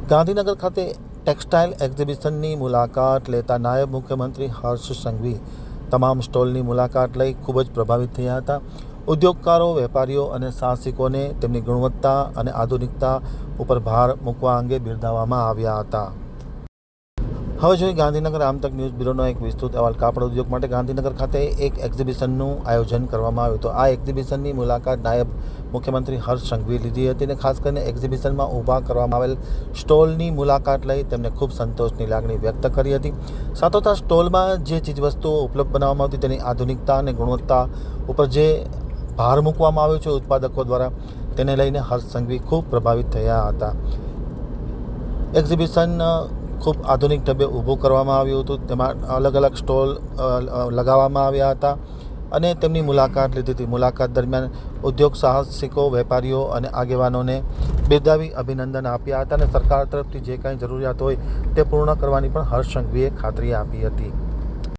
ગાંધીનગર ખાતે ટેક્સટાઇલ એક્ઝિબિશનની મુલાકાત લેતા નાયબ મુખ્યમંત્રી હર્ષ સંઘવી તમામ સ્ટોલની મુલાકાત લઈ ખૂબ જ પ્રભાવિત થયા હતા. ઉદ્યોગકારો, વેપારીઓ અને સાહસિકોને તેમની ગુણવત્તા અને આધુનિકતા ઉપર ભાર મૂકવા અંગે બિરદાવવામાં આવ્યા હતા. હવે જોઈએ ગાંધીનગર આમતક ન્યૂઝ બ્યુરોનો એક વિસ્તૃત અહેવાલ. કાપડ ઉદ્યોગ માટે ગાંધીનગર ખાતે એક એક્ઝિબિશનનું આયોજન કરવામાં આવ્યું હતું. આ એક્ઝિબિશનની મુલાકાત નાયબ મુખ્યમંત્રી હર્ષ સંઘવીએ લીધી હતી અને ખાસ કરીને એક્ઝિબિશનમાં ઊભા કરવામાં આવેલ સ્ટોલની મુલાકાત લઈ તેમને ખૂબ સંતોષની લાગણી વ્યક્ત કરી હતી. સાથોસાથ સ્ટોલમાં જે ચીજવસ્તુઓ ઉપલબ્ધ બનાવવામાં આવતી તેની આધુનિકતા અને ગુણવત્તા ઉપર જે ભાર મૂકવામાં આવ્યો છે ઉત્પાદકો દ્વારા, તેને લઈને હર્ષ સંઘવી ખૂબ પ્રભાવિત થયા હતા. એક્ઝિબિશન ખૂબ આધુનિક ઢબે ઊભું કરવામાં આવ્યું હતું. તેમાં અલગ અલગ સ્ટોલ લગાવવામાં આવ્યા હતા અને તેમની મુલાકાત લીધી હતી. મુલાકાત દરમિયાન ઉદ્યોગ સાહસિકો, વેપારીઓ અને આગેવાનોને બિરદાવી અભિનંદન આપ્યા હતા અને સરકાર તરફથી જે કાંઈ જરૂરિયાત હોય તે પૂર્ણ કરવાની પણ હર્ષ સંઘવીએ ખાતરી આપી હતી.